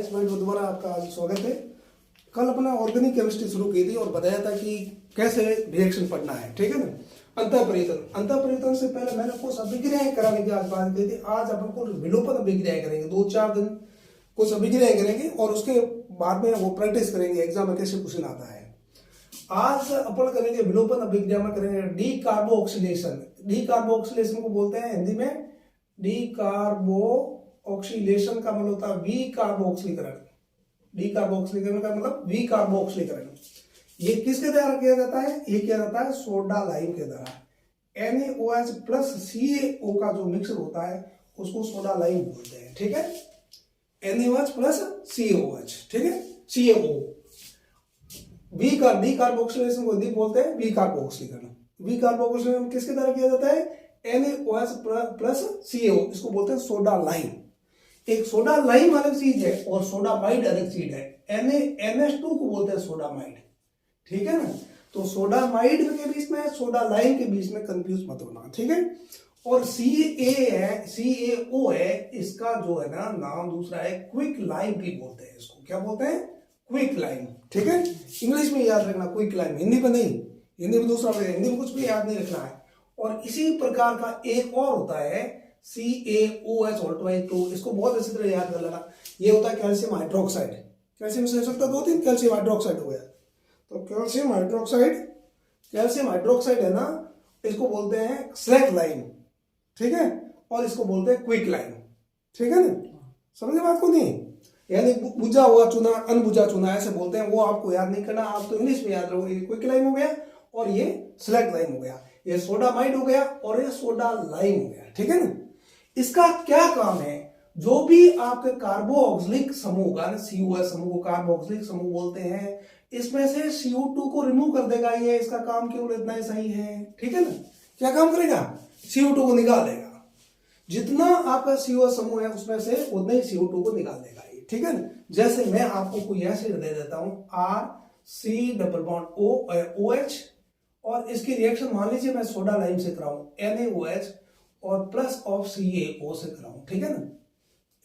इस वीडियो में दोबारा आपका आज स्वागत है। कल अपना ऑर्गेनिक केमिस्ट्री शुरू की थी और बताया था कि कैसे रिएक्शन पढ़ना है, ठीक है ना। अंतःपरिवर्तन से पहले मैंने कुछ अभिक्रियाएं कराने की आज बात की थी। आज अपन को विलोपन अभिक्रियाएं करेंगे, 2-4 दिन कुछ अभिक्रियाएं करेंगे और उसके बाद में वो प्रैक्टिस करेंगे एग्जाम में कैसे क्वेश्चन आता है। आज अपन करेंगे विलोपन अभिक्रिया में करेंगे डी कार्बोक्सिलेशन। डी कार्बोक्सिलेशन को बोलते हैं हिंदी में डी कार्बोक्सिलेशन का मतलब होता है वी कार्बोक्सिलीकरण। डी कार्बोक्सिलीकरण का मतलब वी कार्बोक्सिलीकरण। ये किसके द्वारा किया जाता है? ये किया जाता है सोडा लाइम के द्वारा। NaOH प्लस CaO का जो मिक्सर होता है उसको सोडा लाइम बोलते हैं, ठीक है। NaOH प्लस CaOH, ठीक है, CaO। डी कार्बोक्सिलेशन को हिंदी बोलते हैं वी कार्बोक्सिलीकरण। वी कार्बोक्सिलेशन किसके द्वारा किया जाता है? NaOH प्लस CaO, इसको बोलते हैं सोडा लाइम। एक सोडा लाइम अलग चीज है और सोडामाइड अलग चीज है। NaNH2 को बोलते हैं सोडामाइड, ठीक है ना। तो सोडामाइड के बीच में सोडा लाइम के बीच में कंफ्यूज मत होना, ठीक है। और CaO है, इसका जो है ना नाम दूसरा है क्विक लाइम भी बोलते हैं इसको। क्या बोलते हैं? क्विक लाइम, ठीक है। इंग्लिश में याद रखना क्विक लाइम, हिंदी में नहीं। हिंदी में दूसरा, हिंदी में कुछ भी याद नहीं रखना है। और इसी प्रकार का एक और होता है CaOH, इसको बहुत अच्छी तरह याद कर लेना। ये होता है कैल्शियम हाइड्रोक्साइड। कैल्शियम से सकता 2-3 कैल्शियम हाइड्रोक्साइड हो गया। तो कैल्शियम हाइड्रोक्साइड है ना, इसको बोलते हैं स्लैक लाइम, ठीक है। और इसको बोलते हैं क्विक लाइम, ठीक है ना। समझे बात को? नहीं, यानी बुझा हुआ चूना, अनबुझा चूना ऐसे बोलते हैं। वो आपको याद नहीं करना, आप तो इंग्लिश में याद रखोगे। क्विक लाइम हो गया और ये स्लैक लाइम हो गया, ये सोडामाइड हो गया और ये सोडा लाइम हो गया, ठीक है ना। इसका क्या काम है? जो भी आपके कार्बोक्सिलिक समूह होगा ना, COH समूह को कार्बोक्सिलिक समूह बोलते हैं, इसमें से CO2 को रिमूव कर देगा। ये इसका काम केवल इतना ही सही है, ठीक है ना। क्या काम करेगा? CO2 को निकाल देगा। जितना आपका COH समूह है उसमें से उतना ही CO2 को निकाल देगा ये, ठीक है ना। जैसे मैं आपको कोई एसिड दे देता हूं RC≡OH और इसकी रिएक्शन मान लीजिए मैं सोडा लाइम से कराऊं, NaOH और प्लस ऑफ CaO से कराऊं, ठीक है ना।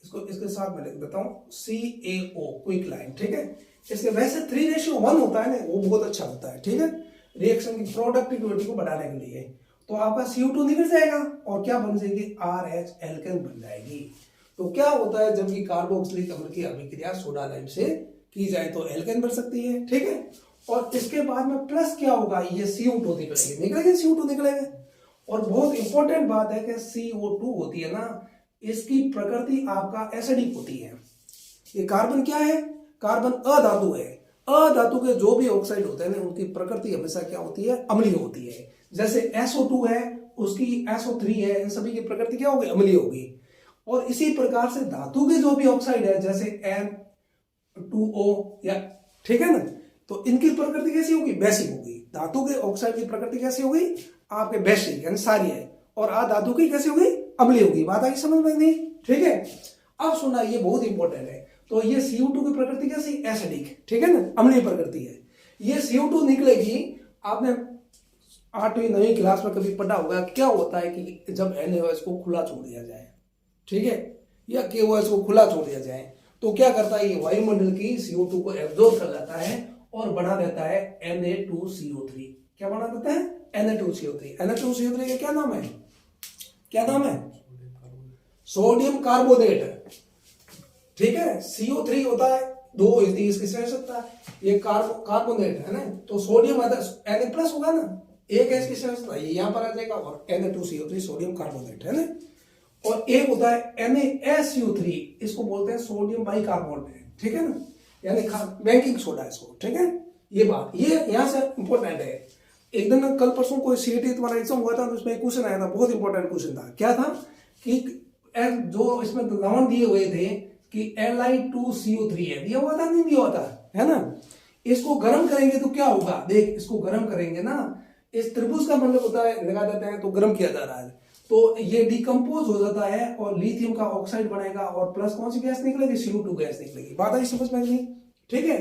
इसको इसके साथ मैं लिख देता हूं CaO क्विक लाइम, ठीक है। इसके वैसे 3:1 होता है ना, वो बहुत अच्छा होता है, ठीक है, रिएक्शन की प्रोडक्टिविटी को बढ़ाने के लिए। तो आपका CO2 निकल जाएगा और क्या बन जाएगी? RH एल्केन बन जाएगी। तो क्या होता है जब कि कार्बोक्सिलिक अम्ल की अभिक्रिया सोडा लाइम से की जाए तो एल्केन बन सकती है, ठीक है। और इसके बाद में प्लस क्या होगा? ये CO2 निकलेगी, CO2 निकलेगा। और बहुत इंपॉर्टेंट बात है कि CO2 होती है ना, इसकी प्रकृति आपका एसिडिक होती है। ये कार्बन क्या है? कार्बन अधातु है। अधातु के जो भी ऑक्साइड होते हैं ना, उनकी प्रकृति हमेशा क्या होती है? अम्लीय होती है। जैसे SO2 है, उसकी SO3 है, इन सभी की प्रकृति क्या होगी? अम्लीय होगी। और इसी प्रकार से धातु के जो भी ऑक्साइड है जैसे N2O या, ठीक है ना, तो इनकी प्रकृति कैसी होगी? बेसिक होगी। धातु के ऑक्साइड की प्रकृति कैसी होगी? आपके बेसिक यानी सारी है। और अधातु की कैसी होगी? अम्लीय होगी। बात आई समझ में? नहीं, ठीक है। अब सुना, ये बहुत इंपॉर्टेंट है। तो ये CO2 की प्रकृति कैसी? एसिडिक, ठीक है ना, अम्लीय प्रकृति है। ये CO2 निकलेगी। आपने 8वीं 9वीं क्लास में कभी पढ़ा होगा क्या होता है कि जब NaOH को खुला छोड़ दिया जाए, ठीक है, या KOH को खुला छोड़ दिया जाए तो क्या करता है? ये वायुमंडल की CO2 को एब्जॉर्ब कर लेता है और बना देता है Na2CO3। क्या बना देता है? Na2CO3। Na2CO3 का क्या नाम है? क्या नाम है? सोडियम कार्बोनेट, ठीक है। CO3 होता है 2 इसकी से सकता है, ये कार्बोनेट है ना, तो सोडियम Na प्लस होगा ना, एक है इसकी से सकता है, ये यहां पर आ जाएगा और Na2CO3 सोडियम कार्बोनेट है ना। और एक होता है NaSO3, इसको बोलते हैं सोडियम बाइकार्बोनेट, ठीक है ना, यानी बेकिंग सोडा इसको, ठीक है। ये बात ये यहां से इंपॉर्टेंट है। एक दिन कल परसों कोई CET तुम्हारा एग्जाम हुआ था तो उसमें एक क्वेश्चन आया था, बहुत इंपॉर्टेंट क्वेश्चन था। क्या था कि जो इसमें लवण दिए हुए थे कि Li2CO3 है, दिया हुआ था नहीं दिया हुआ था, है ना। इसको गर्म करेंगे तो क्या होगा? देख, इसको गर्म करेंगे ना, इस त्रिभुज का मतलब होता है लगा देते हैं तो गर्म किया जा रहा है, तो ये डिकम्पोज हो जाता है और लिथियम का ऑक्साइड बनेगा और प्लस कौन सी गैस निकलेगी? CO2 गैस निकलेगी। बात आई समझ में? नहीं, ठीक है।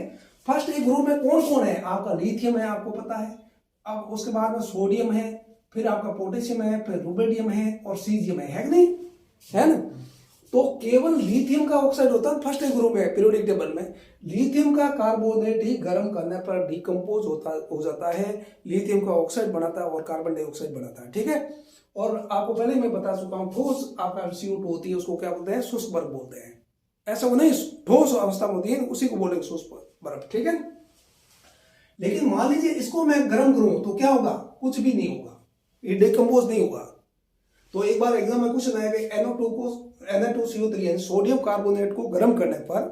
फर्स्ट एक ग्रुप में कौन कौन है? आपका लिथियम है, आपको पता है। अब उसके बाद में सोडियम है, फिर आपका पोटेशियम है, फिर रुबिडियम है और सीजियम है कि नहीं, है ना। तो केवल लिथियम का ऑक्साइड होता है फर्स्ट ग्रुप में पीरियोडिक टेबल में। लिथियम का कार्बोनेट ही गर्म करने पर डिकम्पोज हो जाता है, लिथियम का ऑक्साइड बनाता है और कार्बन डाइऑक्साइड बनाता है। ठीक है, और आपको पहले मैं बता चुका हूं, ठोस आपका CO2 होती है उसको क्या बोलते हैं, शुष्क बर्फ बोलते हैं। ऐसा वो नहीं, ठोस अवस्था में होती है उसी को बोलेंगे शुष्क बर्फ। ठीक है, लेकिन मान लीजिए इसको मैं गर्म करूं तो क्या होगा, कुछ भी नहीं होगा, ये डिकम्पोज नहीं होगा। तो एक बार एग्जाम में क्वेश्चन आया कि Na2CO3 यानी सोडियम कार्बोनेट को गर्म करने पर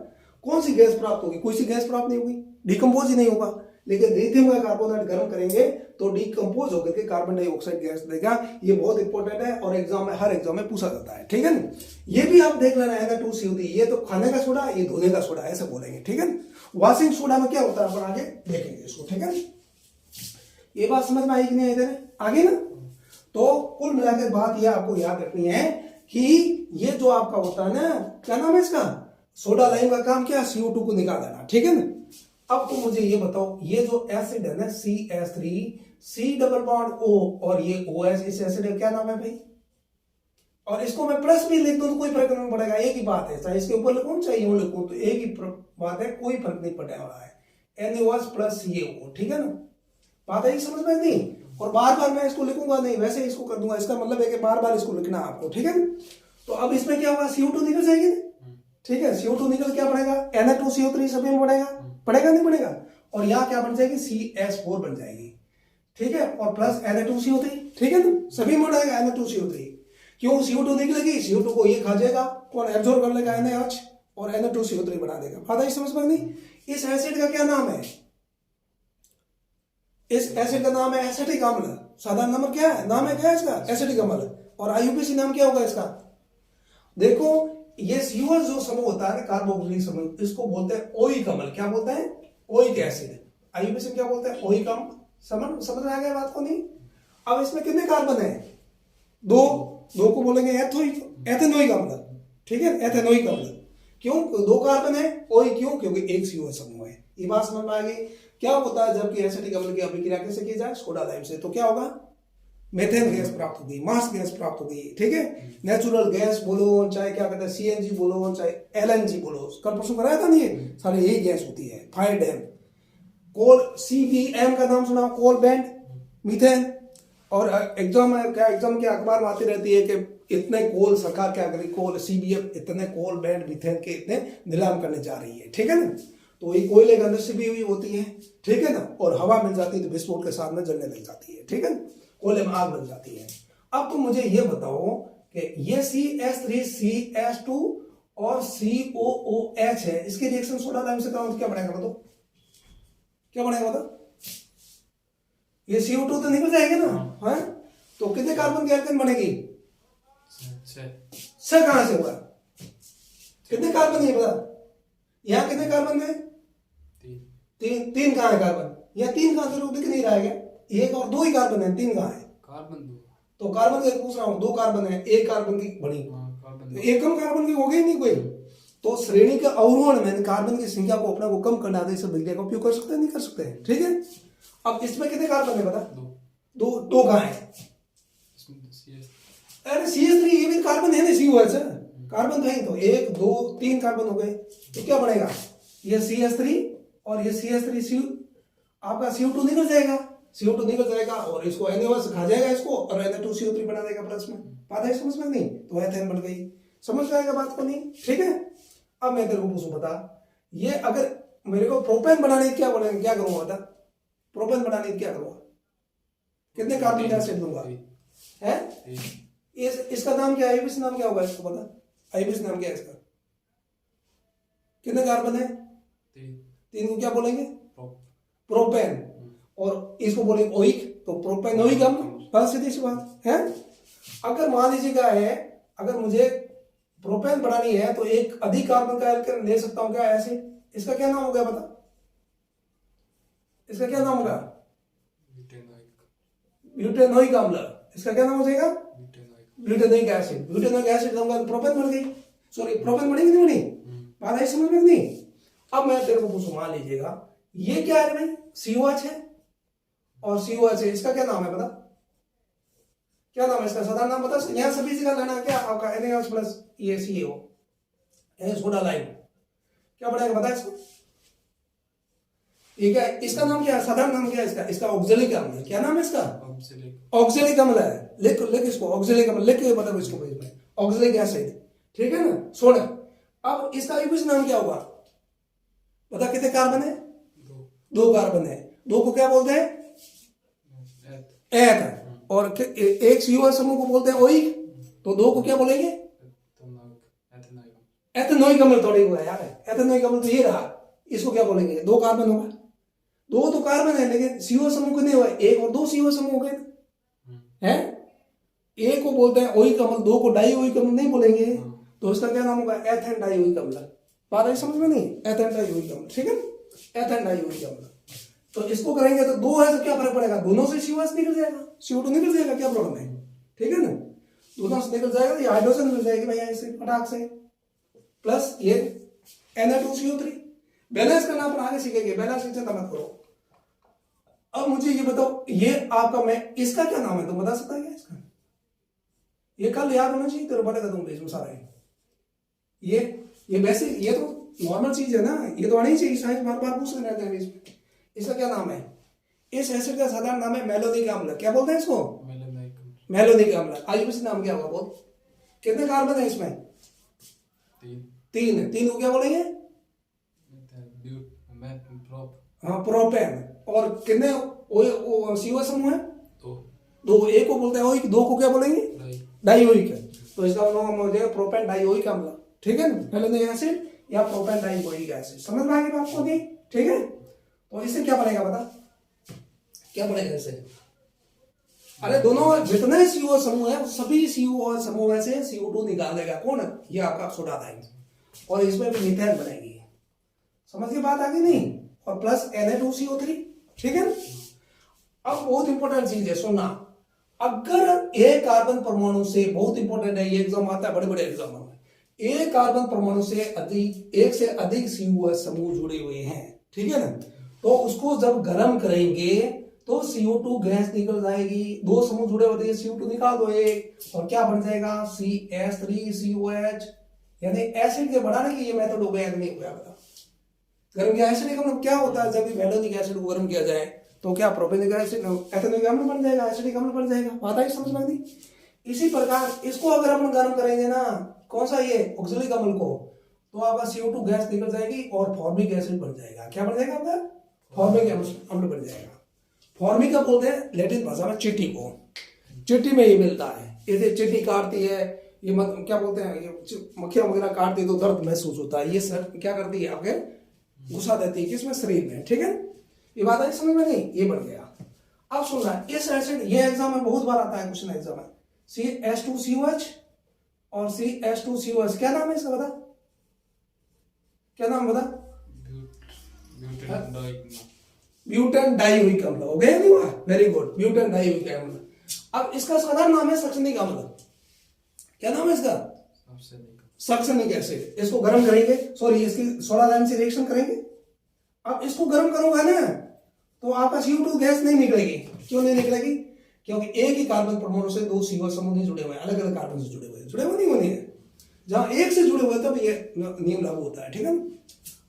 कौन सी गैस प्राप्त होगी, कोई सी गैस प्राप्त नहीं होगी, डिकम्पोज ही नहीं होगा। लेकिन लिथियम का कार्बोनेट गर्म करेंगे तो डिकम्पोज होकर के कार्बन डाइऑक्साइड गैस देगा। ये बहुत इंपॉर्टेंट है और एग्जाम में, हर एग्जाम में पूछा जाता है। ठीक है ना, ये भी आप देख लेना है Na2CO3, ये तो खाने का सोडा, ये धोने का सोडा, ऐसे बोलेंगे। ठीक है, वॉशिंग सोडा में क्या होता है अपन आगे देखेंगे इसको। ठीक है, ये बात समझ में आई कि नहीं, इधर आगे ना। तो कुल मिलाकर बात यह आपको याद रखनी है कि ये जो आपका होता है ना, क्या नाम है इसका, सोडा लाइम का काम क्या, CO2 को निकाल देना। ठीक है ना, अब तो मुझे ये बताओ, ये जो एसिड है ना CH3, C double bond O और ये OH, इस एसिड का क्या नाम है भाई। और इसको मैं प्लस भी लिख दूं तो कोई फर्क नहीं पड़ेगा, एक ही बात है, चाहे इसके ऊपर लिखूं चाहे यूं लिखूं तो एक ही बात है, कोई फर्क नहीं पड़ने वाला है, NaOH प्लस CaO। ठीक है ना, बात है समझ में नहीं। और बार बार मैं इसको लिखूंगा नहीं, वैसे ही इसको कर दूंगा, इसका मतलब है कि बार बार इसको लिखना आपको। ठीक है, तो अब इसमें क्या होगा, CO2 निकल जाएगी। ठीक है, CO2 निकल क्या पड़ेगा, Na2CO3 सभी में पड़ेगा, पड़ेगा नहीं पड़ेगा, और यहाँ क्या बन जाएगी, CH4 बन जाएगी। ठीक है, और प्लस Na2CO3। ठीक है ना, सभी में पड़ेगा Na2CO3। क्यों, CO2 निकलेगी, CO2 को ये खा जाएगा, कौन एब्जॉर्ब कर लेगा, NaOH, और Na2CO3 बना देगा। बात है समझ में नहीं। इस एसिड का क्या नाम है, इस एसिड का नाम है एसिटिक अम्ल। साधारण नंबर क्या है, नाम है क्या इसका, एसिटिक अम्ल। और IUPAC नाम क्या होगा इसका, देखो ये COH जो समूह होता है कार्बोक्सिलिक समूह, इसको बोलते हैं ओइक अम्ल। क्या बोलते हैं, ओइक एसिड। IUPAC क्या बोलते हैं, ओइक अम्ल। समझ में आ गया बात को नहीं। अब इसमें कितने कार्बन है, दो को बोलेंगे एथेनोइक अम्ल। ठीक है, एथेनोइक अम्ल। क्यों, दो कार्बन है, ओइक क्यों, क्योंकि एक COH समूह है। ये बात समझ में आ गई। क्या होता है जबकि एसिटिक अम्ल की अभिक्रिया कैसे की जाए, सोडा लाइम से, तो क्या होगा, मेथेन गैस प्राप्त होगी, मास गैस प्राप्त होगी। ठीक है, नेचुरल गैस बोलो, चाहे क्या कहते हैं CNG बोलो, चाहे LNG बोलो, कल परसों कराया था नहीं, ये सारे यही गैस होती है। फायर डैम, कोल, CBM का नाम सुना, कोल बैंड मीथेन। और एग्जाम के अखबार में आती रहती है कि इतने कोल सरकार क्या करेगी, कोल CBM इतने कोल बैंड मीथेन के इतने नीलाम करने जा रही है। ठीक है ना, तो ये कोयले के अंदर से भी हुई होती है। ठीक है ना, और हवा मिल जाती है तो विस्फोट के साथ में जलने लग जाती है। ठीक है, कोयले में आग बन जाती है। अब तो मुझे ये बताओ कि ये CH3 CH2 और COOH है, इसकी रिएक्शन सोडा लाइम से कराऊं तो क्या बनेगा बताओ, क्या बनेगा बताओ, ये CO2 तो निकल जाएगा ना। हाँ, तो कितने कार्बन की एल्केन बनेगी, 6 कहां से हुआ, कितने कार्बन है पता, यहां कितने कार्बन है, तीन कहां है कार्बन, या 3 कहां से दिख नहीं रहा है, एक और 2 ही कार्बन है, 3 कहां है, कार्बन 2। तो कार्बन का पूछ रहा हूं, 2 कार्बन है, 1 कार्बन की बनी, एक कम कार्बन की हो गई नहीं कोई। तो श्रेणी के अवरोहण में कार्बन की संख्या को अपने को कम करना है, इस विक्रिया का उपयोग कर सकते हैं, नहीं कर सकते हैं। ठीक है, अब इसमें कितने कार्बन है पता, 2 कहां है, अरे CH3 ये भी कार्बन है ना, COH कार्बन तो है, तो 1 2 3 कार्बन हो गए। तो क्या बनेगा, ये CH3 और ये CH3 आपका CO2 निकल जाएगा, CO2 निकल जाएगा और इसको NaOH खा जाएगा इसको, और Na2CO3 बना देगा प्लस में। बात है समझ में नहीं, तो एथेन बन गई, समझ में आएगा बात को नहीं। ठीक है, अब मैं तेरे को पूछूं बता, ये अगर मेरे को प्रोपेन बनाने क्या बनेगा, क्या करूंगा बता, प्रोपेन बनाने क्या करूंगा, कितने कार्बन डाइऑक्साइड दूंगा, है इसका नाम क्या है, IUPAC नाम क्या होगा इसको पता, IUPAC नाम क्या है इसका, कितने कार्बन है, 3 को क्या बोलेंगे, प्रोपेन, और इसको बोलेंगे ओइक, तो प्रोपेनोइक अम्ल। बस सीधी सी बात है। अगर मान लीजिएगा है, अगर मुझे प्रोपेन बनानी है तो एक अधिक कार्बन का एल्केन ले सकता हूं क्या, ऐसे, इसका क्या नाम हो गया बता, इसका क्या नाम होगा, ब्यूटेनोइक अम्ल। इसका क्या नाम हो जाएगा, ब्यूटेनोइक एसिड। ब्यूटेनोइक एसिड दूंगा तो प्रोपेन बन गई, सॉरी प्रोपेन बनेगी नहीं बनी, बात है समझ में नहीं। अब मैं तेरे को पूछूं, मान लीजिएगा ये क्या है भाई, COH है और COH है, इसका क्या नाम है पता, क्या नाम है इसका, साधारण नाम बता, यहां सभी जगह लेना क्या आपका NaOH प्लस ये CO, यानी सोडा लाइम। क्या पड़ेगा बता इसको, ठीक है। इसका नाम क्या है, साधारण नाम क्या है इसका, इसका ऑक्जेलिक अम्ल है। क्या नाम है इसका, ऑक्जेलिक अम्ल है। लिख लिख इसको, ऑक्जेलिक अम्ल लिख के मतलब इसको पेज में, ऑक्जेलिक एसिड, ठीक है ना, सोडा। अब इसका आईयूपीएसी नाम क्या होगा, पता कितने कार्बन है, दो कार्बन है। दो को क्या बोलते हैं, एथ। और एक सीओ समूह को बोलते हैं ओइक, तो दो को क्या बोलेंगे, एथेनोइक अम्ल। थोड़ी हुआ यार, एथेनोइक अम्ल तो ये रहा, इसको क्या बोलेंगे, दो कार्बन होगा, दो तो कार्बन है लेकिन सीओ समूह कितने हुए, एक और दो सीओ समूह हो गए हैं। एक को बोलते हैं ओइक अम्ल, दो को डाई ओइक अम्ल नहीं बोलेंगे, तो इसका क्या नाम होगा, एथेन डाई ओइक अम्ल। बात आई समझ में नहीं, एथेन डाई ओइक अम्ल, ठीक है, एथेन डाई ओइक अम्ल। तो इसको करेंगे तो दो है तो क्या फर्क पड़ेगा, दोनों से सीओएस निकल जाएगा, CO2 निकल जाएगा, क्या प्रॉब्लम है, ठीक है ना, दोनों से निकल जाएगा, ये हाइड्रोजन मिल जाएगी भैया ऐसे फटाक से, प्लस ये Na2CO3। बैलेंस करना अपन आगे सीखेंगे, बैलेंस की चिंता मत करो। अब मुझे ये बताओ, ये आपका मैं इसका क्या नाम है, तुम बता सकता है क्या इसका, ये कल याद होना चाहिए, तेरे पढ़ेगा तुम पेज में सारा ये वैसे ये तो नॉर्मल चीज है ना, ये तो आनी ही चाहिए, साइंस बार बार पूछ रहे हैं। इसका क्या नाम है, इस एसिड का साधारण नाम है मेलोनिक अम्ल। क्या बोलते हैं इसको, मेलोनिक अम्ल। आईयूपीएसी नाम क्या होगा बोल, कितने कार्बन है इसमें, तीन। तीन को क्या बोलेंगे, हाँ प्रोपेन। और कितने सीओ समूह है, दो। एक को बोलते हैं ओइक, दो को क्या बोलेंगे, डाइओइक। तो इसका नाम हो जाएगा प्रोपेन डाइओइक अम्ल, ठीक है ना, मेलोनिक एसिड या प्रोपेन डाइओइक एसिड। समझ में आ गई बात को, ठीक है। तो इससे क्या बनेगा बता, क्या बनेगा इससे, अरे दोनों जितने सीओ समूह है सभी सीओ समूह में से CO2 निकाल देगा कौन, ये आपका सोडा लाइम, और इसमें भी मीथेन बनेगी। समझ की बात आ गई नहीं, और प्लस Na2CO3, ठीक है। अब बहुत इंपॉर्टेंट चीज है सुनना, अगर एक कार्बन परमाणु से, बहुत इंपॉर्टेंट है ये, एग्जाम आता है, बड़े बड़े एग्जाम में, एक कार्बन परमाणु से अधिक, एक से अधिक सीओ समूह जुड़े हुए हैं, ठीक है ना, तो उसको जब गर्म करेंगे तो CO2 गैस निकल जाएगी, दो समूह जुड़े होते हैं, CO2 निकाल दो एक, और क्या बन जाएगा, CH3COH। यानी एसिड के बढ़ाने की ये मेथड हो गया, नहीं हो गया बता, गर्म किया एसिड का मतलब क्या होता है, जब मेलोनिक एसिड को गर्म किया जाए तो क्या प्रोपेनिक एसिड, एथेनोइक अम्ल बन जाएगा, एसिडिक अम्ल बन जाएगा। बात आई समझ में नहीं। इसी प्रकार इसको अगर अपन गर्म करेंगे ना, कौन सा ये ऑक्जेलिक अम्ल को, तो आपका CO2 गैस निकल जाएगी और फॉर्मिक एसिड बन जाएगा। क्या बन जाएगा आपका, फॉर्मिक अम्ल बन जाएगा। फॉर्मिक का बोलते हैं लैटिन भाषा में चींटी को, चींटी में ये मिलता है, इसे चींटी काटती है, ये क्या बोलते हैं, ये मक्खियां वगैरह काटती है तो दर्द महसूस होता है, ये सर क्या करती है आपके घुसा देती है किसमें, शरीर में, ठीक है। ये बात आई समझ में नहीं, ये बन गया। अब सुनना, इस एसिड, ये एग्जाम में बहुत बार आता है क्वेश्चन एग्जाम में, CH2COH और CH2COS, क्या नाम है इसका बता, क्या नाम बता, ब्यूटेन डाइओइक अम्ल, हो गया नहीं हुआ, वेरी गुड, ब्यूटेन डाइओइक अम्ल। अब इसका साधारण नाम है सक्सेनिक अम्ल। क्या नाम है इसका, सक्सेनिक एसिड। इसको गर्म करेंगे, सॉरी इसकी सोडा लाइम से रिएक्शन करेंगे। अब इसको गर्म करूंगा ना तो आपका CO2 गैस नहीं निकलेगी। क्यों नहीं निकलेगी, क्योंकि एक ही कार्बन परमाणु से दो CO समूह नहीं जुड़े हुए, अलग अलग कार्बन से जुड़े हुए नहीं होने हैं। जहां एक से जुड़े हुए तब ये नियम लागू होता है, ठीक है।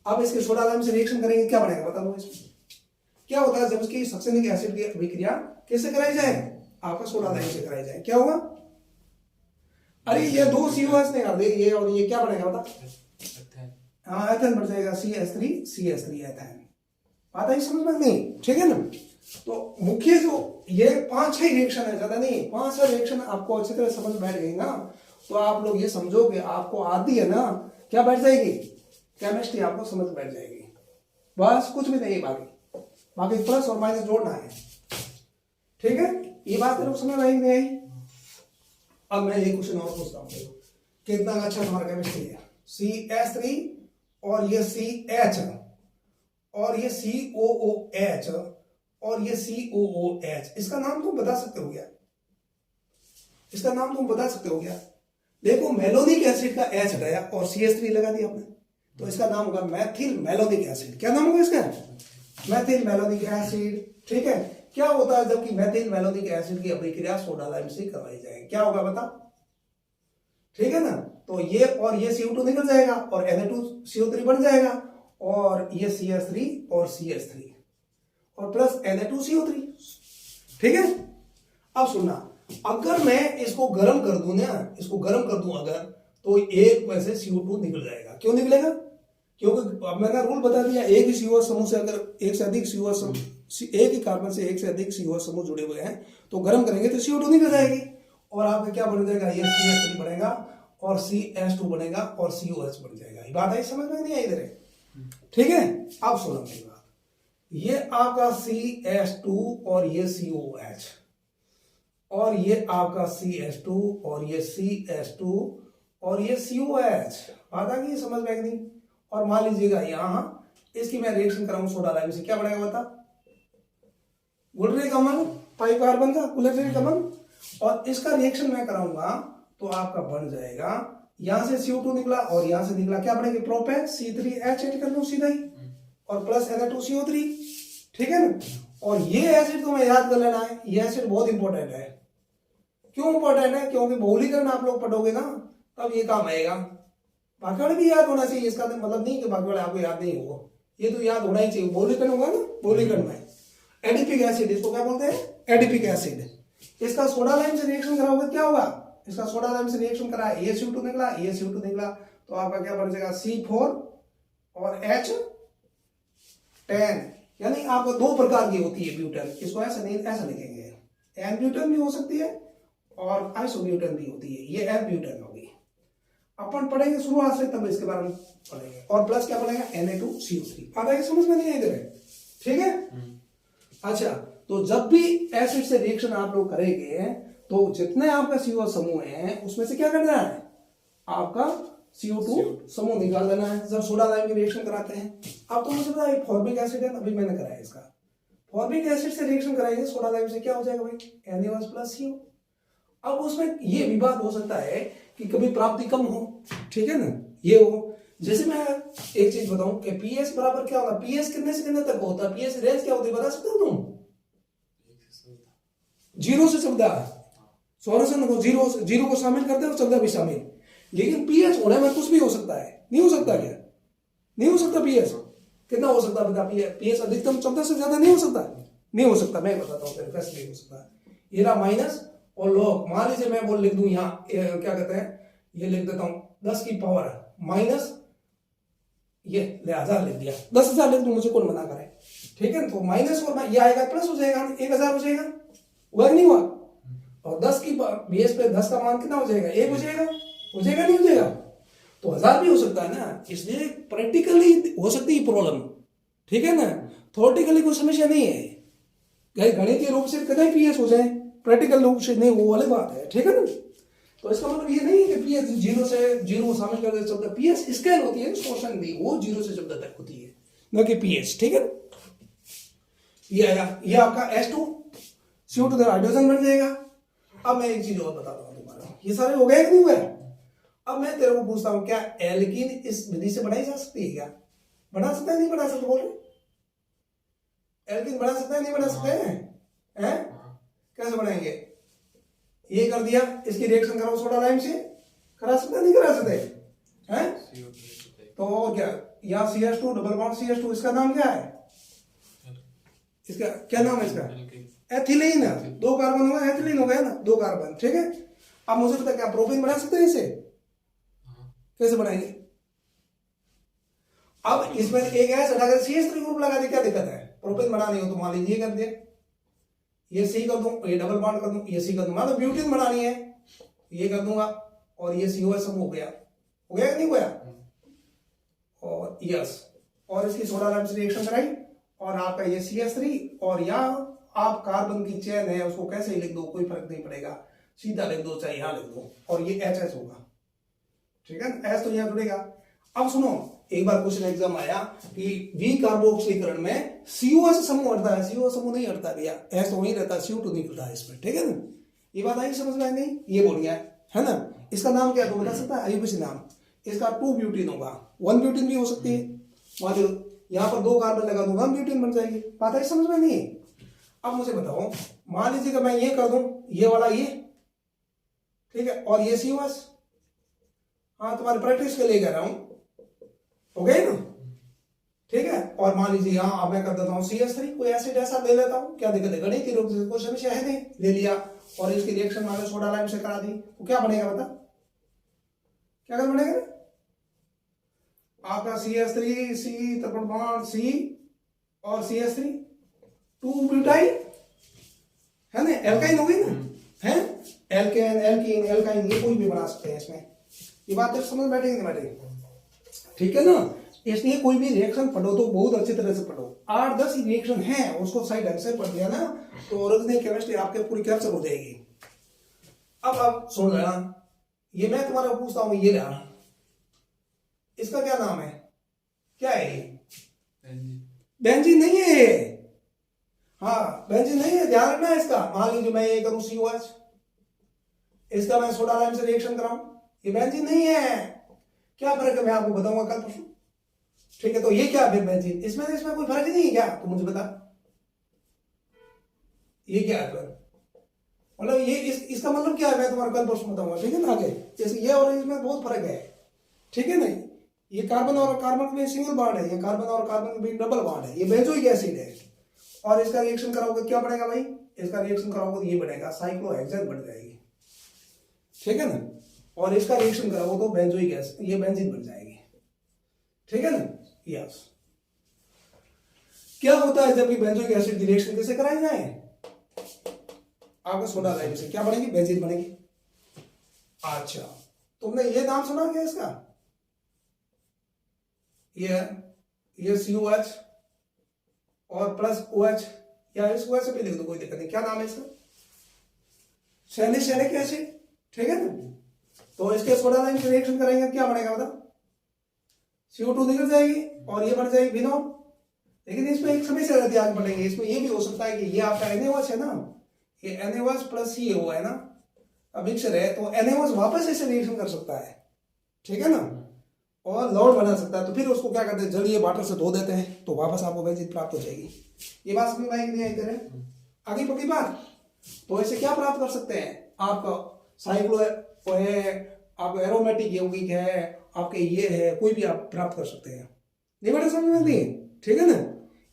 अब इसके सोडा लाइम से रिएक्शन करेंगे, क्या बनेगा बता दो इसमें, क्या होता है जब इसकी सक्सेनिक एसिड की अभिक्रिया कैसे कराई जाए, आपका सोडा लाइम से कराई जाए, क्या होगा, अरे ये दो COS ने कर दे ये, और ये क्या बनेगा बता, हाँ एथेन बन जाएगा, CH3 एथेन। बात आई समझ में नहीं, ठीक है ना। तो मुख्य जो ये 5-6 रिएक्शन है, ज्यादा नहीं, 5-6 रिएक्शन आपको अच्छी तरह समझ बैठ गई ना, तो आप लोग ये समझो कि आपको आती है ना, क्या बैठ जाएगी, केमिस्ट्री आपको समझ बैठ जाएगी, बस कुछ भी नहीं, बाकी प्लस और माइनस जोड़ना है, ठीक है। ये बात लोग समझ में नहीं आई। अब मैं एक क्वेश्चन और पूछता हूँ, कितना अच्छा तुम्हारा केमिस्ट्री है, CH3 और ये CH और ये COOH और ये COOH, इसका नाम तुम बता सकते हो क्या, इसका नाम तुम बता सकते हो क्या। देखो मेलोनिक एसिड का H हटाया और CH3 लगा दिया आपने, तो इसका नाम होगा मैथिल मेलोनिक एसिड। क्या नाम होगा इसका, मैथिल मेलोनिक एसिड, ठीक है। क्या होता है जबकि मैथिल मेलोनिक एसिड की अभिक्रिया सोडा लाइम से करवाई जाए, क्या होगा बता, ठीक है ना। तो ये और ये CO2 निकल जाएगा और Na2CO3 बन जाएगा और ये CH3 और CH3 और प्लस Na2CO3। ठीक है। अब सुनना, अगर मैं इसको गर्म कर दूं ना, इसको गर्म कर दूं अगर, तो एक में से CO2 निकल जाएगा। क्यों निकलेगा? क्योंकि अब मैंने रूल बता दिया, एक ही COH समूह से अगर एक से अधिक COH एक ही कार्बन से एक से अधिक COH समूह जुड़े हुए हैं तो गर्म करेंगे तो CO2 निकल जाएगी और आपका क्या बन जाएगा, ये CH3 बनेगा और CH2 बनेगा और COH बन जाएगा। ये बात आई समझ में नहीं आई इधर? ठीक है। अब सुनो मेरी बात, ये आपका CH2 और ये COH और ये आपका CH2 और ये CH2 और ये COH, बात आ गई समझ में नहीं? और मान लीजिएगा यहां इसकी मैं रिएक्शन कराऊं सोडा लाइम से, क्या बनेगा बता? गुलरेक अमल, पाई कार्बन का गुलरेक अमल, और इसका रिएक्शन मैं कराऊंगा तो आपका बन जाएगा, यहां से CO2 निकला और यहां से निकला, क्या बनेगा? प्रोपेन C3H8 कर लो सीधा ही और प्लस Na2CO3। ठीक है ना। और ये एसिड तो मैं याद कर लेना है, ये एसिड बहुत इंपॉर्टेंट है। क्यों इंपॉर्टेंट है? क्योंकि बहुलीकरण आप लोग पढ़ोगे ना तब ये काम आएगा। बाकी वाले भी याद होना चाहिए, इसका मतलब नहीं कि बाकी वाले आपको याद नहीं होगा, ये तो याद होना ही चाहिए। बहुलीकरण होगा ना, बहुलीकरण में एडिपिक एसिड, इसको क्या बोलते हैं? Adipic acid. इसका सोडा लाइम से रिएक्शन कराओगे क्या होगा? इसका सोडा लाइम से रिएक्शन करा, ACO2 निकला, ACO2 निकला तो आपका क्या बन जाएगा? C4 और H10। यानी आपको दो प्रकार की होती है ब्यूटेन, इसको ऐसा नहीं ऐसा लिखेंगे, एन ब्यूटेन भी हो सकती है और आइसोब्यूटेन भी होती है, ये एन ब्यूटेन होगी। अपन पढ़ेंगे शुरुआत से तब इसके बारे में पढ़ेंगे। और प्लस क्या बनेगा? Na2CO3। आता है समझ में नहीं है इधर? ठीक है। अच्छा, तो जब भी एसिड से रिएक्शन आप लोग करेंगे तो जितने आपका CO समूह है उसमें से क्या करना है? आपका CO2 समूह निकाल देना है जब सोडा लाइम की रिएक्शन कराते हैं। अब तो मुझे पता है फॉर्मिक एसिड है, अभी मैंने कराया इसका। फॉर्मिक एसिड से रिएक्शन कराएंगे सोडा लाइम से, क्या हो जाएगा भाई? Na+ plus CO। अब उसमें ये विवाद हो सकता है कि कभी प्राप्ति कम हो, ठीक है ना, ये हो। जैसे मैं एक चीज बताऊं कि पीएस बराबर क्या होगा? पीएस कितने से कितने तक होता है? पीएस रेंज क्या होती है बता सकते हो तुम? 0 से 14। सोल्यूशन को 0 को शामिल करते हो, 14 भी शामिल। लेकिन पीएच होने में कुछ भी हो सकता है, नहीं हो सकता क्या? नहीं हो सकता। पीएच कितना हो सकता बता? पीएच अधिकतम 14 से ज्यादा नहीं हो सकता। नहीं हो सकता, मैं बताता हूँ कैसे नहीं हो सकता। ये रहा माइनस और लॉग, मान लीजिए मैं बोल लिख दूं यहाँ, क्या कहते हैं, ये लिख देता हूं 10 की पावर माइनस, ये 1000 लिख दिया, 10,000 लिख दूं, मुझे कौन मना करे? ठीक है। तो माइनस और ये आएगा प्लस हो जाएगा, 1000 हो जाएगा, हुआ नहीं हुआ? और 10 की बेस पे 10 का मान कितना हो जाएगा? 1 हो जाएगा, हो जाएगा नहीं हो जाएगा? तो 1000 भी हो सकता है ना। इसलिए प्रैक्टिकली हो सकती है प्रॉब्लम, ठीक है ना, थ्योरेटिकली कोई समस्या नहीं है। गणितीय रूप से कहीं पीएस हो जाए, प्रैक्टिकल रूप से नहीं, वो वाली बात है, ठीक है ना। तो इसका मतलब ये नहीं है कि पीएस 0 से 0 शामिल कर देते शब्द, पीएस स्केल होती है, शोषण भी वो 0 से 14 तक होती है, न कि पीएस, ठीक है। ये आया, ये आपका H2CO2 हाइड्रोजन बन जाएगा। अब मैं एक चीज और बताता हूँ तुम्हारा, ये सारे हो गए कि नहीं हुए? अब मैं तेरे को पूछता हूँ, क्या एल्कीन इस विधि से बनाई जा सकती है? क्या बना सकता है? नहीं बना सकता? बोल रहे एल्कीन बना सकता है नहीं बना सकते हैं? कैसे बनाएंगे? ये कर दिया, इसकी रिएक्शन कराओ सोडा लाइम से, करा सकते नहीं करा सकते हैं? तो क्या, यहाँ CH2 डबल बॉन्ड CH2, इसका नाम क्या है? इसका क्या नाम है? इसका एथिलीन है। 2 कार्बन हो गए, एथिलीन हो गया ना, 2 कार्बन, ठीक है। अब मुझे पता, क्या प्रोपेन बना सकते हैं इसे? कैसे बनाएंगे? अब इसमें एक गैस हटाकर CH3 ग्रुप लगा दे, क्या दिक्कत है? प्रोपेन बनानी हो तो मान लीजिए कर दिया, ये C कर दूं, ये डबल बॉन्ड कर दूं, ये C कर दूं, मतलब ब्यूटेन बनानी है, ये कर दूंगा और ये COH सब हो गया, हो गया कि नहीं होया? और यस, और इसकी सोडा लाइम से रिएक्शन कराई और आपका ये CH3, और यहाँ आप कार्बन की चेन है उसको कैसे ही लिख दो, कोई फर्क नहीं पड़ेगा, सीधा लिख दो चाहे यहां लिख दो, और ये HS होगा, ठीक है। S तो यहां जुड़ेगा। अब सुनो, एक बार क्वेश्चन एग्जाम आया कि विकार्बोक्सीकरण में COH समूह हटता है, CO समूह नहीं हटता भैया, S तो वहीं रहता है, CO2 निकलता है इसमें, ठीक है ना। ये बात आई समझ में? नहीं, ये बोल गया है ना। इसका नाम क्या है बता सकता है? IUPAC नाम इसका 2 ब्यूटीन होगा, 1 ब्यूटीन भी हो सकती है। मान लो यहाँ पर 2 कार्बन लगा दूं, 1 ब्यूटीन बन जाएगी। बात आई समझ में? नहीं। अब मुझे बताओ, मान लीजिए कि मैं ये कर दूं, ये वाला ये, ठीक है, और ये COH, हाँ, तुम्हारी प्रैक्टिस के लिए कह रहा हूं, हो गए ना, ठीक है। और मान लीजिए यहाँ अब मैं कर देता हूँ CH3, कोई एसिड ऐसा ले लेता हूँ, क्या दिक्कत है, गणित रूप से कोई समस्या है नहीं, ले लिया और इसकी रिएक्शन मान सोडा लाइम से करा दी, तो क्या बनेगा बता, क्या कर बनेगा आपका CH3 C triple bond C और CH3 2 ब्यूटाइल है ना, एल्काइन हो गई ना, है एल्केन एल्कीन एल्काइन, ये कोई भी बना सकते हैं इसमें, ये बात तो समझ बैठेगी नहीं बैठेगी, ठीक है ना। इसलिए कोई भी रिएक्शन पढ़ो तो बहुत अच्छी तरह से पढ़ो, 8-10 रिएक्शन है उसको सही ढंग से पढ़ लिया ना तो ऑर्गेनिक केमिस्ट्री आपके पूरी कैप्चर हो जाएगी। अब सुन रहा, ये मैं तुम्हारा पूछता हूं, ये रहा, इसका क्या नाम है, क्या है ये, बेंजीन नहीं है, हाँ बेंजीन नहीं है, ध्यान रखना इसका। मान लीजिए मैं ये करूं COH, इसका मैं सोडा लाइम से रिएक्शन कराऊं, ये बेंजीन नहीं है, क्या फर्क है मैं आपको बताऊंगा कल परसों, ठीक है। तो ये क्या है बेंजीन, इसमें कोई फर्क नहीं है क्या, तो मुझे बता ये क्या है फिर, मतलब ये इसका मतलब क्या है, मैं तुम्हारा कल परसों बताऊंगा, ठीक है ना आगे। जैसे ये और इसमें बहुत फर्क है, ठीक है ना, ये कार्बन और कार्बन में सिंगल बॉन्ड है, ये कार्बन और कार्बन में डबल बॉन्ड है, ये बेंजोइक एसिड है, और इसका रिएक्शन कराओगे क्या बनेगा भाई, इसका रिएक्शन कराओगे तो ये बनेगा साइक्लोहेक्सेन बन जाएगी, ठीक है ना, और इसका रिएक्शन कराओगे तो बेंजोइक एसिड, ये बेंजीन बन जाएगी, ठीक है ना। यस, क्या होता है जब बेंजोइक एसिड की रिएक्शन कैसे कराई जाए, आपका सोडा लाइम से क्या बनेगी, बेंजीन बनेगी। अच्छा, तुमने ये नाम सुना क्या इसका, ये COH और प्लस OH, या इस OH पे लिख दो कोई दिक्कत नहीं, क्या नाम है इसका, सैलिसिलिक एसिड, ठीक है ना। तो इसके सोडा लाइम से रिएक्शन करेंगे क्या बनेगा बता, CO2 निकल जाएगी और ये बन जाएगी फिनॉल। लेकिन इसमें एक समस्या रहती है, आगे बढ़ेंगे, इसमें ये भी हो सकता है कि ये आपका NaOH है ना, ये NaOH प्लस CaO है ना, अब मिक्सर है तो NaOH वापस ऐसे रिएक्शन कर सकता है, ठीक है ना, और लौट बना सकता है, तो फिर उसको क्या करते हैं, जल ये वाटर से धो देते हैं तो वापस आपको बेंजीन प्राप्त हो जाएगी। ये बात समझ में आई नहीं आई तेरे, आगे पक्की बात। तो ऐसे क्या प्राप्त कर सकते हैं, आपका साइक्लो है, आपका एरोमेटिक यौगिक है, आपके ये है, कोई भी आप प्राप्त कर सकते हैं, नहीं बेटा समझ में नहीं, ठीक है ना,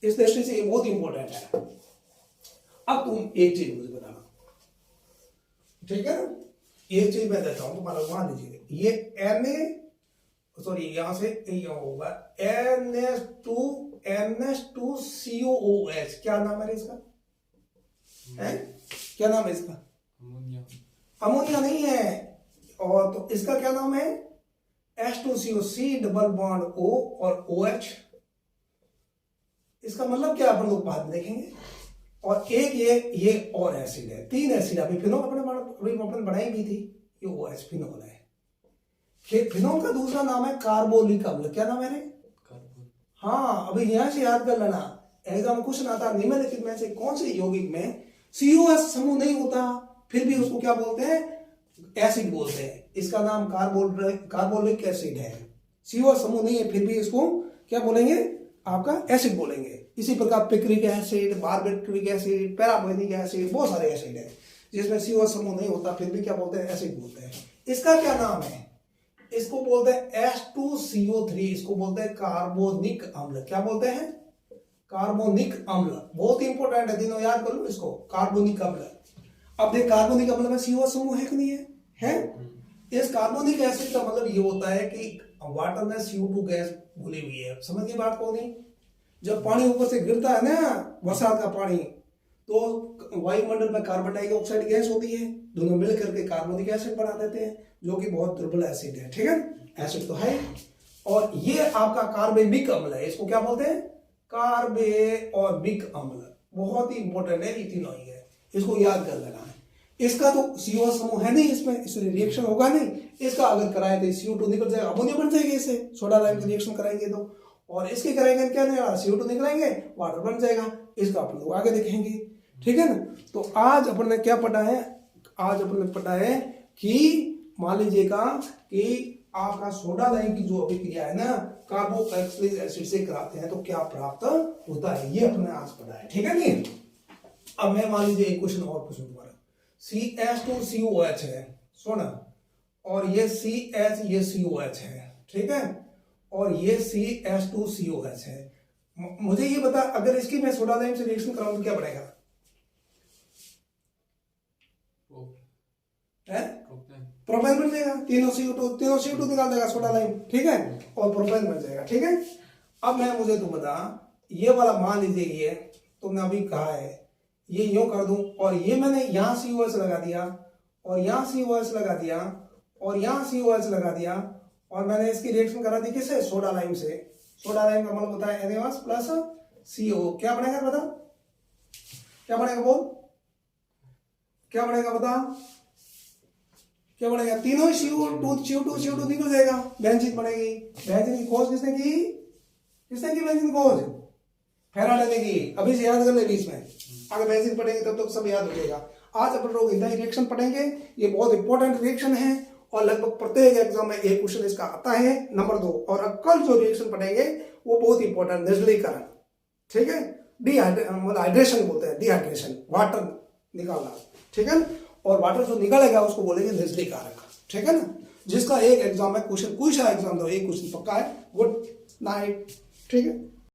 इस दृष्टि से ये बहुत इंपॉर्टेंट है। अब तुम एक चीज मुझे बताना, ठीक है ना, एक चीज मैं देता हूं तुम्हारा, मान लीजिए ये सॉरी यहां से होगा NH2COOH, क्या नाम है इसका, है क्या नाम है इसका, अमोनिया नहीं है, और तो इसका क्या नाम है H2CO, C double bond O और OH, इसका मतलब क्या अपन लोग बाद में देखेंगे। और एक ये और एसिड है, 3 एसिड अभी फिनोल अपने बनाई भी थी, ये OH फिनोल है। फिनोल का दूसरा नाम है कार्बोलिक अम्ल, क्या नाम है रे, हाँ अभी यहां से याद कर लेना, एग्जाम में क्वेश्चन आता निम्नलिखित में से कौन से यौगिक में COH समूह नहीं होता फिर भी उसको क्या बोलते हैं, एसिड बोलते हैं, इसका नाम कार्बोलिक एसिड है, COH समूह नहीं है फिर भी इसको क्या बोलेंगे, आपका एसिड बोलेंगे। इसी प्रकार पिक्रिक एसिड, बारबेट्रिक एसिड, पैराबोनिक एसिड, बहुत सारे एसिड है जिसमें COH समूह नहीं होता फिर भी क्या बोलते हैं, एसिड बोलते हैं। इसका क्या नाम है, इसको बोलते हैं H2CO3, इसको बोलते हैं कार्बोनिक अम्ल, क्या बोलते हैं, कार्बोनिक अम्ल, बहुत इंपॉर्टेंट है, दिनों याद कर लो इसको, कार्बोनिक अम्ल। अब देख कार्बोनिक अम्ल में COH समूह है कि नहीं है, है। इस कार्बोनिक एसिड का मतलब ये होता है कि वाटर में CO2 गैस घुली हुई है, समझिए बात को नहीं, जब पानी ऊपर से गिरता है ना बरसात का पानी, तो वायुमंडल में कार्बन डाइऑक्साइड गैस होती है, दोनों मिल करके कार्बोनिक एसिड बना देते हैं जो कि बहुत दुर्बल एसिड है, ठीक है, एसिड तो है। और ये आपका कार्बेमिक अम्ल है, इसको क्या बोलते हैं, कार्बेमिक अम्ल, बहुत ही इंपॉर्टेंट है, तीनों ही है, इसको याद कर लेना है। इसका तो COH समूह है नहीं इसमें, इसलिए रिएक्शन होगा नहीं, इसका अगर कराए तो CO2 निकल जाएगा, अमोनिया बन जाएगी, इससे सोडा लाइम की रिएक्शन कराएंगे तो, और इसके कराएंगे क्या नहीं, CO2 निकलेंगे, वाटर बन जाएगा, इसका अपन लोग आगे देखेंगे, ठीक है ना। तो आज अपन ने क्या पढ़ा है, आज अपन ने पढ़ा है कि मान लीजिएगा कि आपका सोडा लाइम की जो अभिक्रिया है ना कार्बोक्सिलिक एसिड से कराते हैं तो क्या प्राप्त होता है, ये अपने आज पढ़ा है, ठीक है नहीं। अब मैं मान लीजिए एक क्वेश्चन और पूछूं तुम्हारा, CH2COH है, सोना, और ये CH ये COH है, ठीक है, और ये CH2COH है। मुझे ये बता, अगर इसकी मैं सोडा लाइम से रिएक्शन कराऊं तो क्या बनेगा? प्रोपेन बन जाएगा, तीनों CO2 निकाल देगा सोडा लाइम, ठीक है, और प्रोपेन बन जाएगा, ठीक है। अब मैं मुझे तू बता, ये वाला मान लीजिए ये तुमने अभी कहा है, ये यूं कर दूं और ये मैंने यहां COH लगा दिया और यहां COH लगा दिया और यहां COH लगा दिया और मैंने इसकी रिएक्शन करा दी किससे? सोडा लाइम से। सोडा लाइम का मतलब होता है NaOH प्लस CO। क्या बनेगा बता, क्या बनेगा बोल, क्या बनेगा बता, क्या बनेगा? तीनों CO2 निकल जाएगा, बेंजीन बनेगी। बेंजीन की खोज किसने की? किसने की बेंजीन खोज? फैराडे ने की। अभी से याद कर ले बीच में, आगे बेंजीन पढ़ेंगे तब तक सब याद हो जाएगा। आज अपन लोग इतना ही रिएक्शन पढ़ेंगे, ये बहुत इंपॉर्टेंट रिएक्शन है और लगभग प्रत्येक एग्जाम में एक क्वेश्चन इसका आता है। नंबर 2, और कल जो रिएक्शन पढ़ेंगे वो बहुत इंपॉर्टेंट, निर्जलीकरण, ठीक है, हाइड्रेशन बोलते हैं, डिहाइड्रेशन, वाटर निकालना, ठीक है, और वाटर जो निकलेगा उसको बोलेंगे निर्जलीकारक, ठीक है ना। जिसका एक एग्जाम में क्वेश्चन, कोई सा एग्जाम दो एक क्वेश्चन पक्का है। गुड नाइट, ठीक है।